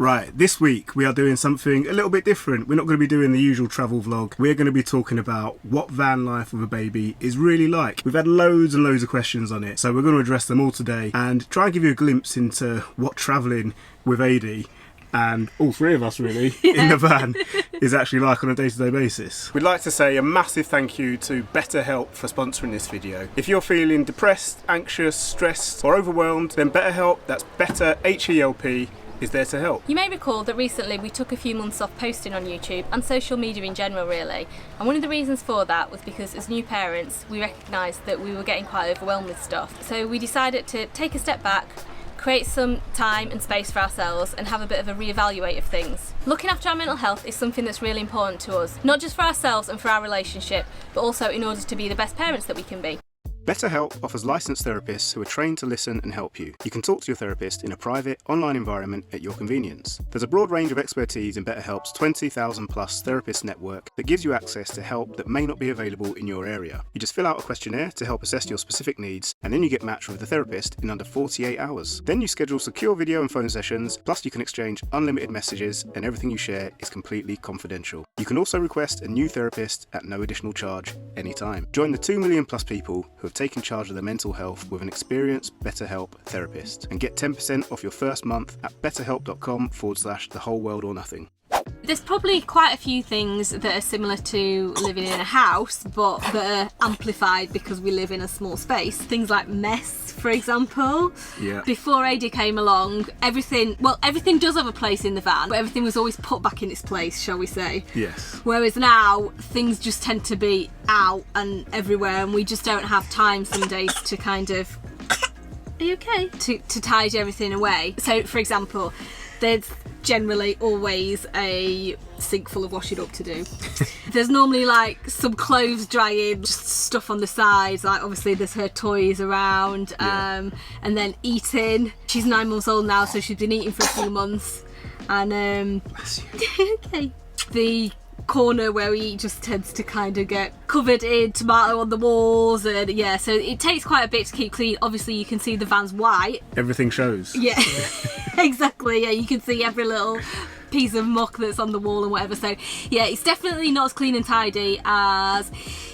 Right, this week we are doing something a little bit different. We're not going to be doing the usual travel vlog. We're going to be talking about what van life with a baby is really like. We've had loads and loads of questions on it, so we're going to address them all today and try and give you a glimpse into what travelling with AD and all three of us really in the van is actually like on a day-to-day basis. We'd like to say a massive thank you to BetterHelp for sponsoring this video. If you're feeling depressed, anxious, stressed or overwhelmed, then BetterHelp, that's Better H-E-L-P, is there to help. You may recall that recently we took a few months off posting on YouTube and social media in general really, and one of the reasons for that was because as new parents we recognised that we were getting quite overwhelmed with stuff, so we decided to take a step back, create some time and space for ourselves and have a bit of a re-evaluate of things. Looking after our mental health is something that's really important to us, not just for ourselves and for our relationship, but also in order to be the best parents that we can be. BetterHelp offers licensed therapists who are trained to listen and help you. You can talk to your therapist in a private, online environment at your convenience. There's a broad range of expertise in BetterHelp's 20,000 plus therapist network that gives you access to help that may not be available in your area. You just fill out a questionnaire to help assess your specific needs, and then you get matched with a therapist in under 48 hours. Then you schedule secure video and phone sessions, plus you can exchange unlimited messages, and everything you share is completely confidential. You can also request a new therapist at no additional charge anytime. Join the 2 million plus people who have taken charge of their mental health with an experienced BetterHelp therapist, and get 10% off your first month at betterhelp.com/the whole world or nothing. There's probably quite a few things that are similar to living in a house, but that are amplified because we live in a small space. Things like mess, for example. Yeah. Before AD came along, everything does have a place in the van, but everything was always put back in its place, shall we say. Yes. Whereas now, things just tend to be out and everywhere, and we just don't have time some days to kind of... Are you okay? To tidy everything away. So, for example, there's generally always a sink full of washing up to do. There's normally like some clothes drying, just stuff on the sides, like obviously there's her toys around, and then eating. She's 9 months old now, so she's been eating for a few months, and Bless you. okay. The corner where we eat just tends to kind of get covered in tomato on the walls, and yeah, so it takes quite a bit to keep clean. Obviously you can see the van's white. Everything shows. Yeah. Exactly, yeah, you can see every little piece of muck that's on the wall and whatever, so yeah, it's definitely not as clean and tidy as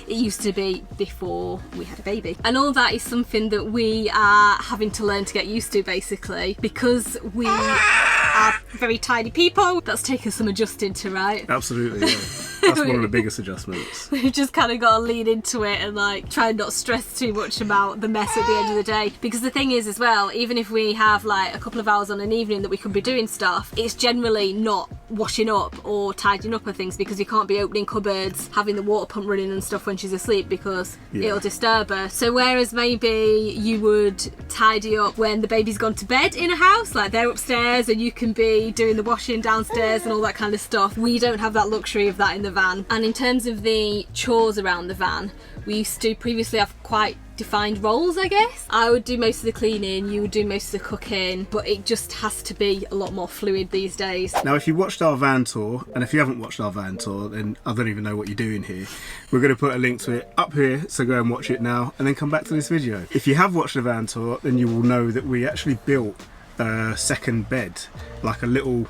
it used to be before we had a baby, and all that is something that we are having to learn to get used to, basically, because we are very tidy people. That's taken some adjusting to, right? Absolutely, yeah. That's one of the biggest adjustments. We've just kind of got to lean into it and like try and not stress too much about the mess at the end of the day, because the thing is as well, even if we have like a couple of hours on an evening that we could be doing stuff, it's generally not washing up or tidying up of things, because you can't be opening cupboards, having the water pump running and stuff when she's asleep, because it'll disturb her. So whereas maybe you would tidy up when the baby's gone to bed in a house, like they're upstairs and you can be doing the washing downstairs and all that kind of stuff, we don't have that luxury of that in the van. And in terms of the chores around the van, we used to previously have quite defined roles, I guess. I would do most of the cleaning, you would do most of the cooking, but it just has to be a lot more fluid these days. Now, if you watched our van tour, and if you haven't watched our van tour, then I don't even know what you're doing here. We're going to put a link to it up here, so go and watch it now and then come back to this video. If you have watched the van tour, then you will know that we actually built a second bed, like a little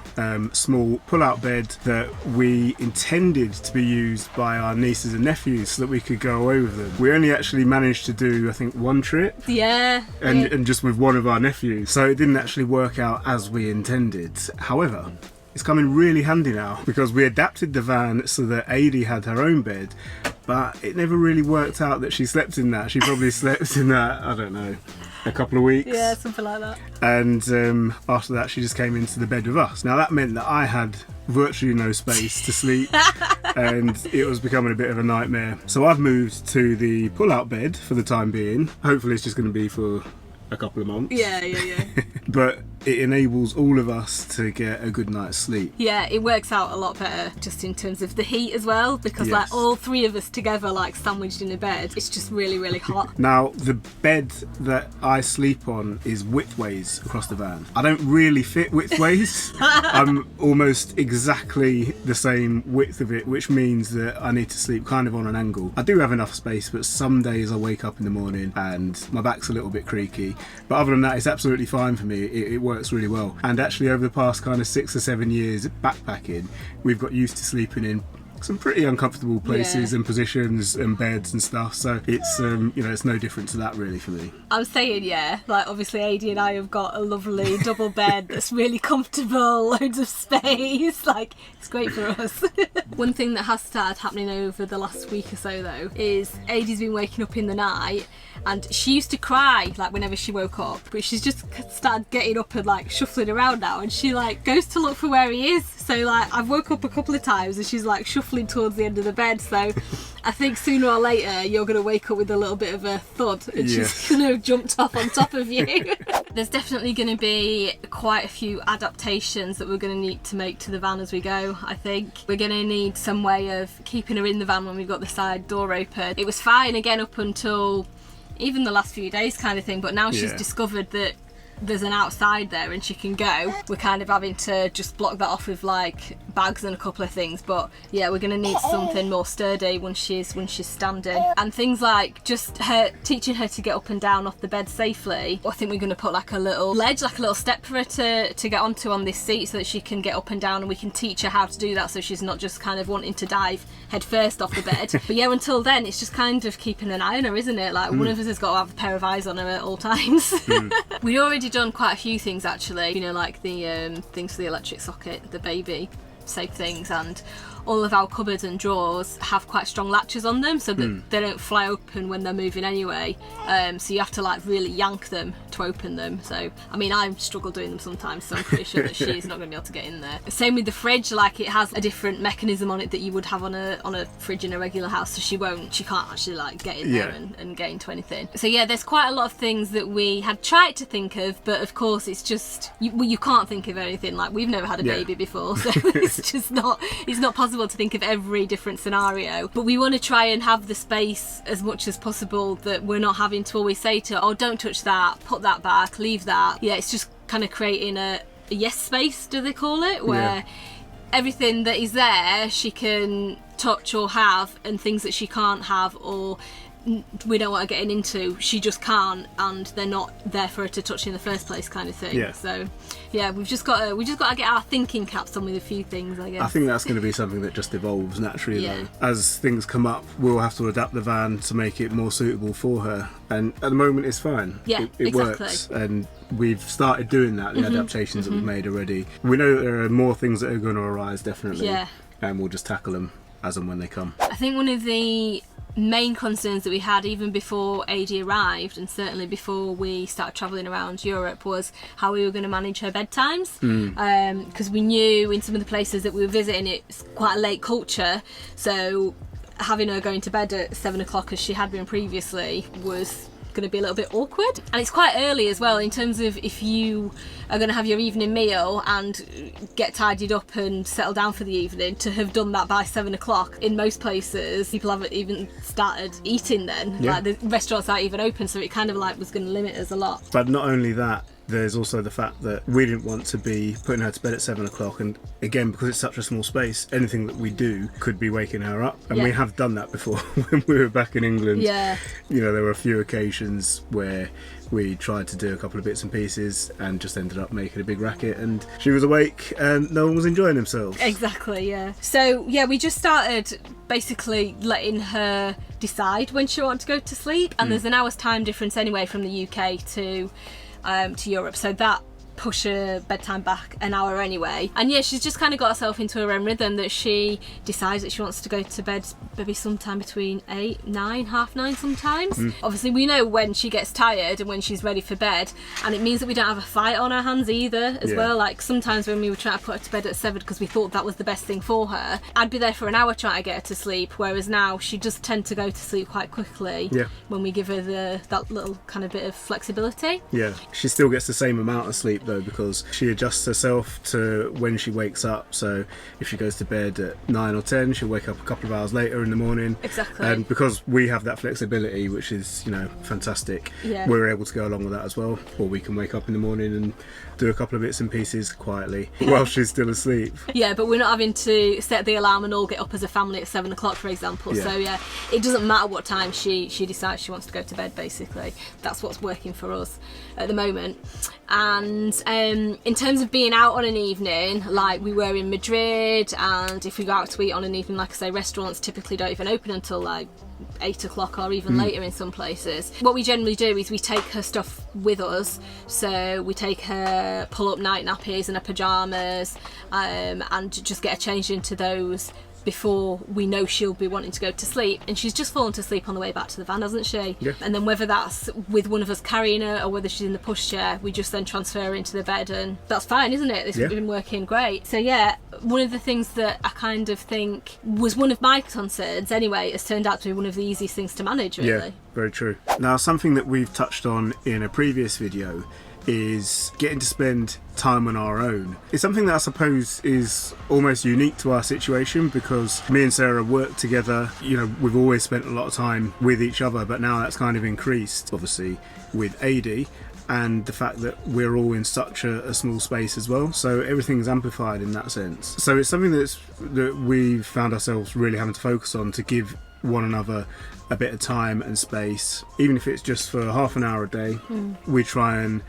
small pull-out bed that we intended to be used by our nieces and nephews so that we could go away with them. We only actually managed to do, I think, one trip. Yeah. And just with one of our nephews. So it didn't actually work out as we intended. However, it's coming really handy now, because we adapted the van so that AD had her own bed, but it never really worked out that she slept in that. She probably slept in that, I don't know, a couple of weeks. Yeah, something like that. And after that she just came into the bed with us. Now that meant that I had virtually no space to sleep and it was becoming a bit of a nightmare. So I've moved to the pull-out bed for the time being. Hopefully it's just going to be for a couple of months. Yeah. But it enables all of us to get a good night's sleep. Yeah, it works out a lot better just in terms of the heat as well, because like all three of us together, like sandwiched in a bed, it's just really, really hot. Now, the bed that I sleep on is widthways across the van. I don't really fit widthways. I'm almost exactly the same width of it, which means that I need to sleep kind of on an angle. I do have enough space, but some days I wake up in the morning and my back's a little bit creaky. But other than that, it's absolutely fine for me. It works works really well. And actually over the past kind of 6 or 7 years backpacking, we've got used to sleeping in some pretty uncomfortable places and positions and beds and stuff, so it's it's no different to that really for me. I'm saying, like obviously AD and I have got a lovely double bed that's really comfortable, loads of space, like it's great for us. One thing that has started happening over the last week or so though is AD's been waking up in the night, and she used to cry like whenever she woke up, but she's just started getting up and like shuffling around now, and she like goes to look for where he is. So like I've woke up a couple of times and she's like shuffling towards the end of the bed, so I think sooner or later you're going to wake up with a little bit of a thud and she's going to have jumped off on top of you. There's definitely going to be quite a few adaptations that we're going to need to make to the van as we go. I think we're going to need some way of keeping her in the van when we've got the side door open. It was fine again up until even the last few days kind of thing, but now she's discovered that there's an outside there and she can go. We're kind of having to just block that off with like bags and a couple of things, but yeah, we're going to need something more sturdy when she's standing, and things like just teaching her to get up and down off the bed safely. I think we're going to put like a little ledge, like a little step for her to get onto on this seat so that she can get up and down, and we can teach her how to do that so she's not just kind of wanting to dive head first off the bed. But yeah, until then it's just kind of keeping an eye on her, isn't it? Like one of us has got to have a pair of eyes on her at all times. We already done quite a few things actually, like the things for the electric socket, the baby safe things, and all of our cupboards and drawers have quite strong latches on them so that they don't fly open when they're moving anyway, so you have to like really yank them to open them. So I mean I struggle doing them sometimes, so I'm pretty sure that she's not going to be able to get in there. Same with the fridge, like it has a different mechanism on it that you would have on a fridge in a regular house, so she can't actually like get in there and get into anything. So yeah, there's quite a lot of things that we had tried to think of, but of course it's just you can't think of anything. Like we've never had a baby before, so it's not possible to think of every different scenario, but we want to try and have the space as much as possible that we're not having to always say to her, oh don't touch that, put that back, leave that. Yeah, it's just kind of creating a yes space, do they call it, where everything that is there she can touch or have, and things that she can't have or we don't want her getting into, she just can't, and they're not there for her to touch in the first place, kind of thing. So yeah, we've just got to get our thinking caps on with a few things, I guess. I think that's going to be something that just evolves naturally though. As things come up, we'll have to adapt the van to make it more suitable for her, and at the moment it's fine. It works, and we've started doing that, the adaptations that we've made already. We know that there are more things that are going to arise, definitely, and we'll just tackle them as and when they come. I think one of the main concerns that we had even before AD arrived, and certainly before we started travelling around Europe, was how we were going to manage her bedtimes, because we knew in some of the places that we were visiting it's quite a late culture, so having her going to bed at 7 o'clock as she had been previously was going to be a little bit awkward. And it's quite early as well in terms of if you are going to have your evening meal and get tidied up and settle down for the evening, to have done that by 7 o'clock. In most places people haven't even started eating then, like the restaurants aren't even open, so it kind of like was going to limit us a lot. But not only that, there's also the fact that we didn't want to be putting her to bed at 7 o'clock, and again, because it's such a small space, anything that we do could be waking her up, and we have done that before. When we were back in England, there were a few occasions where we tried to do a couple of bits and pieces and just ended up making a big racket, and she was awake and no one was enjoying themselves. Exactly, so we just started basically letting her decide when she wanted to go to sleep, and there's an hour's time difference anyway from the UK to Europe, so that push her bedtime back an hour anyway. And she's just kind of got herself into her own rhythm, that she decides that she wants to go to bed maybe sometime between 8, 9, half 9 sometimes. Obviously we know when she gets tired and when she's ready for bed, and it means that we don't have a fight on our hands either as well. Like sometimes when we were trying to put her to bed at 7 because we thought that was the best thing for her, I'd be there for an hour trying to get her to sleep, whereas now she does tend to go to sleep quite quickly when we give her that little kind of bit of flexibility. She still gets the same amount of sleep though, because she adjusts herself to when she wakes up. So if she goes to bed at 9 or 10, she'll wake up a couple of hours later in the morning. Exactly. And because we have that flexibility, which is fantastic, we're able to go along with that as well. Or we can wake up in the morning and do a couple of bits and pieces quietly while she's still asleep. But we're not having to set the alarm and all get up as a family at 7 o'clock, for example. So it doesn't matter what time she decides she wants to go to bed, basically. That's what's working for us at the moment. And And in terms of being out on an evening, like we were in Madrid, and if we go out to eat on an evening, like I say, restaurants typically don't even open until like 8 o'clock or even later in some places. What we generally do is we take her stuff with us, so we take her pull-up night nappies and her pyjamas, and just get her changed into those before we know she'll be wanting to go to sleep. And she's just fallen to sleep on the way back to the van, hasn't she? Yeah. And then whether that's with one of us carrying her or whether she's in the pushchair, we just then transfer her into the bed, and that's fine, isn't it? It's been working great. So yeah, one of the things that I kind of think was one of my concerns anyway has turned out to be one of the easiest things to manage, really. Yeah, very true. Now, something that we've touched on in a previous video is getting to spend time on our own. It's something that I suppose is almost unique to our situation, because me and Sarah work together. You know, we've always spent a lot of time with each other, but now that's kind of increased, obviously, with AD, and the fact that we're all in such a small space as well. So everything's amplified in that sense. So it's something that we've found ourselves really having to focus on, to give one another a bit of time and space, even if it's just for half an hour a day. We try and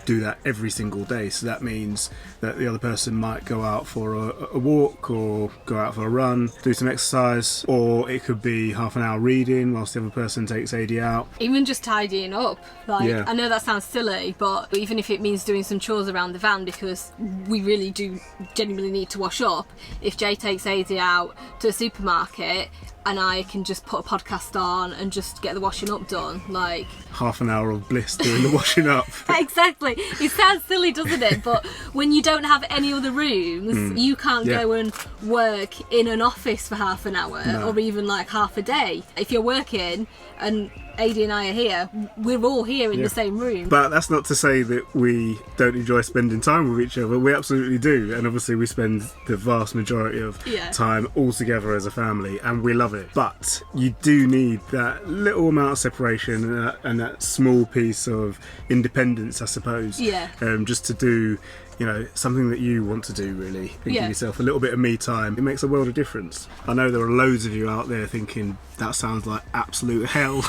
do that every single day. So that means that the other person might go out for a walk, or go out for a run, do some exercise, or it could be half an hour reading whilst the other person takes AD out. Even just tidying up. Like, I know that sounds silly, but even if it means doing some chores around the van, because we really do genuinely need to wash up. If Jay takes AD out to the supermarket, and I can just put a podcast on and just get the washing up done, like half an hour of bliss doing the washing up. Exactly. It sounds silly, doesn't it? But when you don't have any other rooms, you can't go and work in an office for half an hour or even like half a day. If you're working and AD and I are here, we're all here in the same room. But that's not to say that we don't enjoy spending time with each other. We absolutely do, and obviously we spend the vast majority of time all together as a family, and we love it. But you do need that little amount of separation and that small piece of independence, I suppose, just to do, you know, something that you want to do, really, and give yourself a little bit of me time. It makes a world of difference. I know there are loads of you out there thinking that sounds like absolute hell.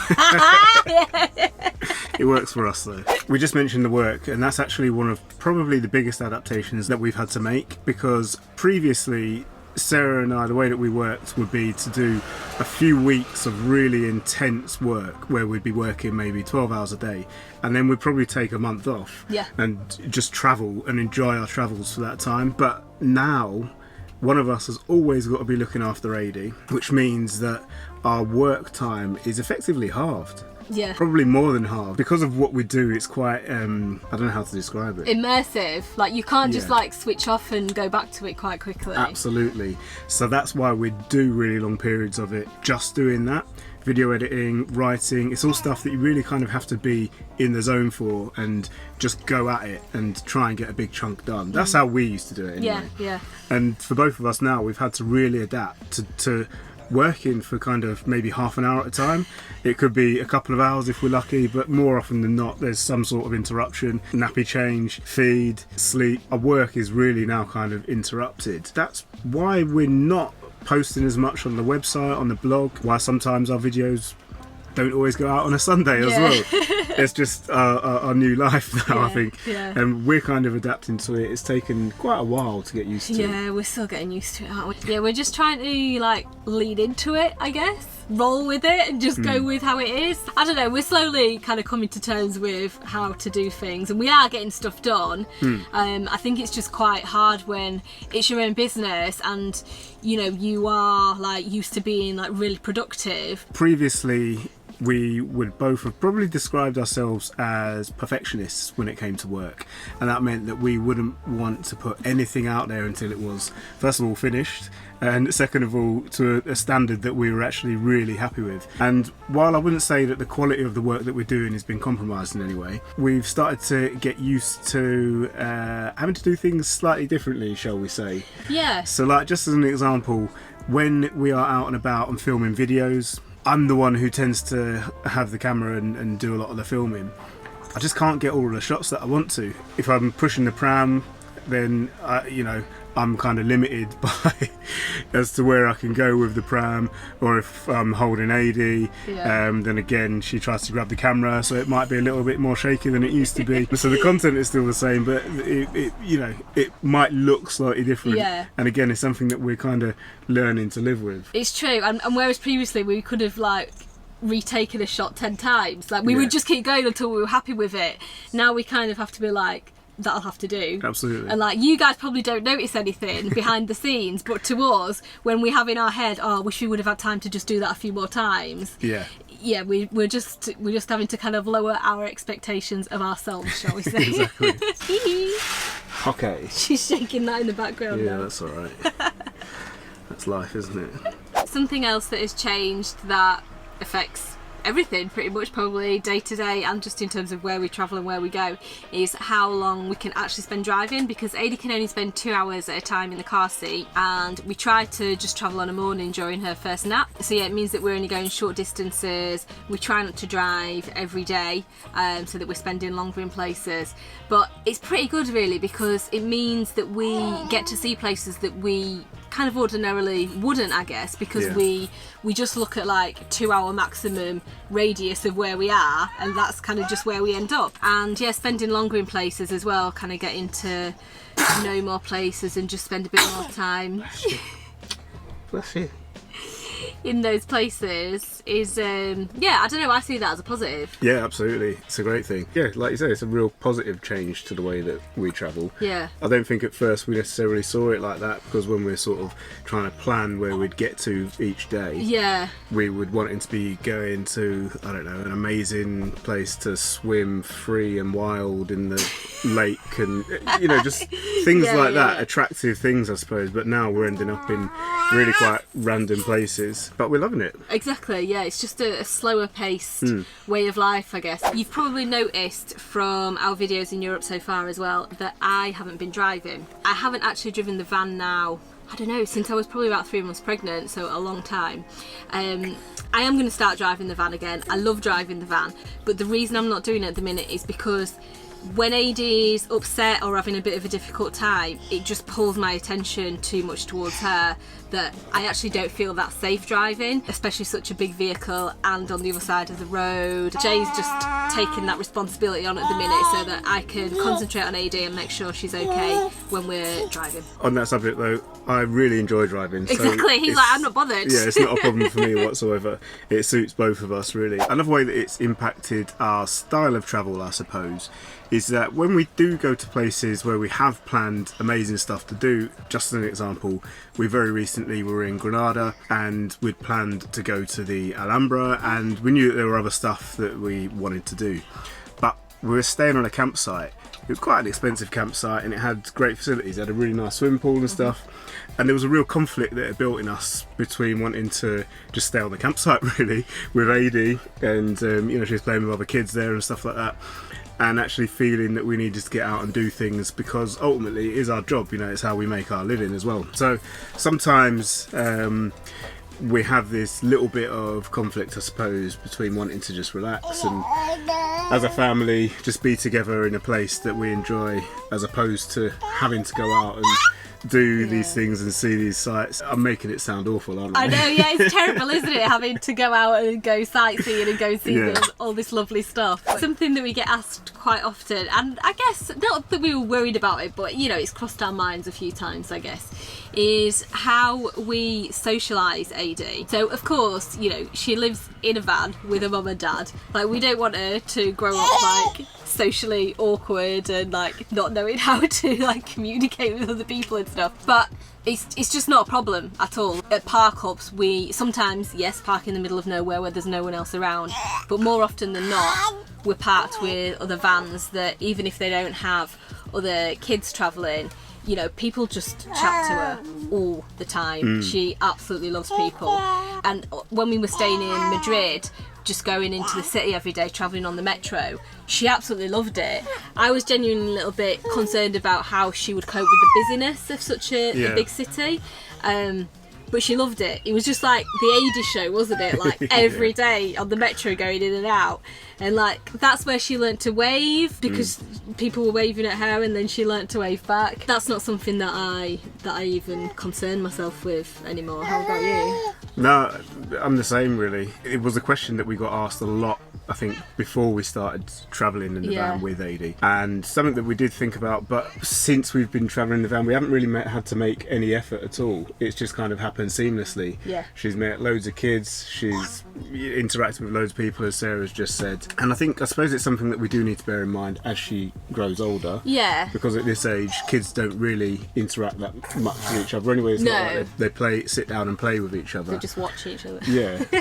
It works for us though. We just mentioned the work, and that's actually one of probably the biggest adaptations that we've had to make, because previously Sarah and I, the way that we worked would be to do a few weeks of really intense work where we'd be working maybe 12 hours a day, and then we'd probably take a month off and just travel and enjoy our travels for that time. But now one of us has always got to be looking after AD, which means that our work time is effectively halved. Yeah. Probably more than half. Because of what we do, it's quite, I don't know how to describe it. Immersive. Like, you can't just, like, switch off and go back to it quite quickly. Absolutely. So that's why we do really long periods of it just doing that. Video editing, writing, it's all stuff that you really kind of have to be in the zone for and just go at it and try and get a big chunk done. That's how we used to do it anyway. Yeah. And for both of us now, we've had to really adapt to working for kind of maybe half an hour at a time. It could be a couple of hours if we're lucky, but more often than not there's some sort of interruption, nappy change, feed, sleep. Our work is really now kind of interrupted. That's why we're not posting as much on the website, on the blog, why sometimes our videos don't always go out on a Sunday as well. It's just our new life now, I think. Yeah. And we're kind of adapting to it. It's taken quite a while to get used to. Yeah, we're still getting used to it, aren't we? Yeah, we're just trying to, like, lead into it, I guess. Roll with it and just go with how it is. I don't know, we're slowly kind of coming to terms with how to do things, and we are getting stuff done. I think it's just quite hard when it's your own business and, you know, you are, like, used to being, like, really productive. Previously, we would both have probably described ourselves as perfectionists when it came to work, and that meant that we wouldn't want to put anything out there until it was, first of all, finished, and second of all, to a standard that we were actually really happy with. And while I wouldn't say that the quality of the work that we're doing has been compromised in any way, we've started to get used to having to do things slightly differently, shall we say. Yeah. So, like, just as an example, when we are out and about and filming videos, I'm the one who tends to have the camera and do a lot of the filming. I just can't get all of the shots that I want to. If I'm pushing the pram then I'm kind of limited by as to where I can go with the pram, or if I'm holding AD, then again she tries to grab the camera, so it might be a little bit more shaky than it used to be. So the content is still the same, but it might look slightly different. Yeah. And again, it's something that we're kind of learning to live with. It's true, and whereas previously we could have retaken a shot 10 times, we would just keep going until we were happy with it. Now we kind of have to be like, that'll have to do. Absolutely. And you guys probably don't notice anything behind the scenes, but to us, when we have in our head, I wish we would have had time to just do that a few more times. Yeah, we're just having to kind of lower our expectations of ourselves, shall we say? Exactly. Okay. She's shaking that in the background. Yeah, now. that's all right. That's life, isn't it? Something else that has changed that affects everything pretty much, probably day to day, and just in terms of where we travel and where we go, is how long we can actually spend driving, because Ada can only spend 2 hours at a time in the car seat, and we try to just travel on a morning during her first nap. So yeah, it means that we're only going short distances. We try not to drive every day, so that we're spending longer in places, but it's pretty good really, because it means that we get to see places that we kind of ordinarily wouldn't, I guess, because we just look at 2 hour maximum radius of where we are, and that's kind of just where we end up. And yeah, spending longer in places as well, kind of getting to know more places and just spend a bit more time Bless you. in those places is I don't know, I see that as a positive. Yeah, absolutely. It's a great thing. Yeah, like you say, it's a real positive change to the way that we travel. Yeah. I don't think at first we necessarily saw it like that, because when we're sort of trying to plan where we'd get to each day, we would want it to be going to, I don't know, an amazing place to swim free and wild in the lake, and just things like that, attractive things, I suppose. But now we're ending up in really quite random places, but we're loving it. Exactly, yeah, it's just a slower paced way of life, I guess. You've probably noticed from our videos in Europe so far as well that I haven't been driving. I haven't actually driven the van now, I don't know, since I was probably about 3 months pregnant, so a long time. I am going to start driving the van again. I love driving the van, but the reason I'm not doing it at the minute is because when AD's upset or having a bit of a difficult time, it just pulls my attention too much towards her, that I actually don't feel that safe driving, especially such a big vehicle and on the other side of the road. Jay's just taking that responsibility on at the minute so that I can concentrate on AD and make sure she's okay when we're driving. On that subject though, I really enjoy driving. Exactly, he's like, I'm not bothered. Yeah, it's not a problem for me whatsoever. It suits both of us really. Another way that it's impacted our style of travel, I suppose, is that when we do go to places where we have planned amazing stuff to do, just as an example, we very recently were in Granada and we'd planned to go to the Alhambra, and we knew that there were other stuff that we wanted to do. But we were staying on a campsite. It was quite an expensive campsite and it had great facilities. It had a really nice swimming pool and stuff. And there was a real conflict that had built in us between wanting to just stay on the campsite really with AD, and she was playing with other kids there and stuff like that, and actually feeling that we needed to get out and do things, because ultimately it is our job, it's how we make our living as well. So sometimes we have this little bit of conflict, I suppose, between wanting to just relax and as a family just be together in a place that we enjoy, as opposed to having to go out and do these things and see these sights. I'm making it sound awful, aren't I? I know, yeah, it's terrible, isn't it, having to go out and go sightseeing and go see all this lovely stuff. Something that we get asked quite often, and I guess not that we were worried about it, but it's crossed our minds a few times, I guess, is how we socialise AD. So of course, she lives in a van with her mum and dad. We don't want her to grow up socially awkward and not knowing how to communicate with other people and stuff. But it's just not a problem at all. At park ups, we sometimes, park in the middle of nowhere where there's no one else around, but more often than not, we're parked with other vans that, even if they don't have other kids travelling, people just chat to her all the time. She absolutely loves people. And when we were staying in Madrid, just going into the city every day, travelling on the metro, she absolutely loved it. I was genuinely a little bit concerned about how she would cope with the busyness of such a big city. but she loved it. It was just like the 80s show, wasn't it? Like every day on the metro going in and out. And like that's where she learnt to wave, because people were waving at her and then she learnt to wave back. That's not something that I even concern myself with anymore. How about you? No, I'm the same really. It was a question that we got asked a lot, I think, before we started travelling in the van with Adie, and something that we did think about, but since we've been travelling in the van we haven't really had to make any effort at all. It's just kind of happened seamlessly. She's met loads of kids, she's interacted with loads of people, as Sarah's just said, and I suppose it's something that we do need to bear in mind as she grows older, because at this age kids don't really interact that much with each other anyway. It's not like they sit down and play with each other, just watch each other.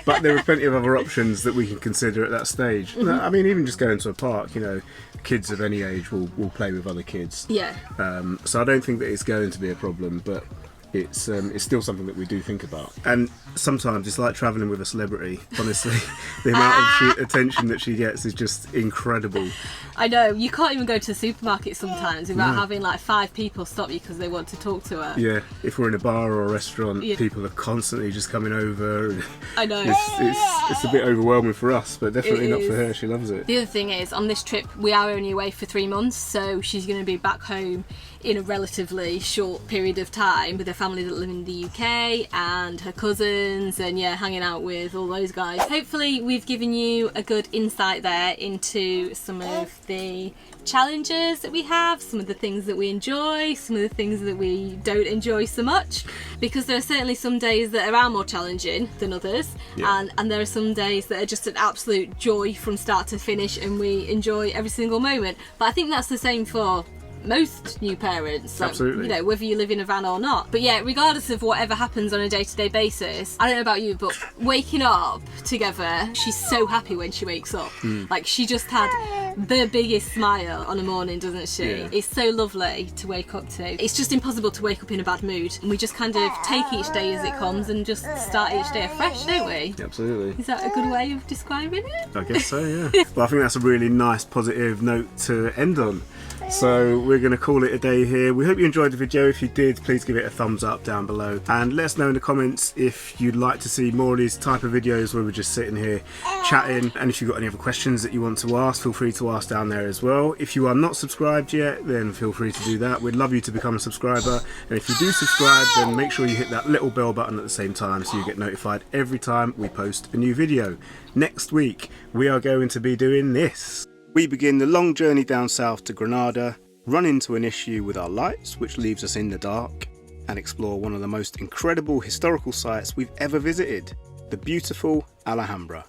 But there are plenty of other options that we can consider at that stage. I mean, even just going to a park, you know, kids of any age will play with other kids. So I don't think that it's going to be a problem, but it's still something that we do think about. And sometimes it's like travelling with a celebrity, honestly. The amount of attention that she gets is just incredible. I know, you can't even go to the supermarket sometimes without having like 5 people stop you because they want to talk to her. If we're in a bar or a restaurant, people are constantly just coming over. And I know. It's a bit overwhelming for us, but definitely not for her. She loves it. The other thing is, on this trip we are only away for 3 months, so she's going to be back home in a relatively short period of time with her family that live in the UK and her cousins, and hanging out with all those guys. Hopefully we've given you a good insight there into some of the challenges that we have, some of the things that we enjoy, some of the things that we don't enjoy so much, because there are certainly some days that are more challenging than others, and there are some days that are just an absolute joy from start to finish and we enjoy every single moment. But I think that's the same for most new parents, like, absolutely, you know, whether you live in a van or not. But regardless of whatever happens on a day-to-day basis, I don't know about you, but waking up together, she's so happy when she wakes up. Like, she just had the biggest smile on a morning, doesn't she? It's so lovely to wake up to. It's just impossible to wake up in a bad mood, and we just kind of take each day as it comes and just start each day afresh, don't we? Absolutely. Is that a good way of describing it? I guess so, yeah. Well, I think that's a really nice positive note to end on. So we're going to call it a day here. We hope you enjoyed the video. If you did, please give it a thumbs up down below, and let us know in the comments if you'd like to see more of these type of videos where we're just sitting here chatting. And if you've got any other questions that you want to ask, feel free to ask down there as well. If you are not subscribed yet, then feel free to do that. We'd love you to become a subscriber, and if you do subscribe, then make sure you hit that little bell button at the same time so you get notified every time we post a new video. Next week we are going to be doing this. We begin the long journey down south to Granada, run into an issue with our lights which leaves us in the dark, and explore one of the most incredible historical sites we've ever visited, the beautiful Alhambra.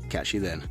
Catch you then.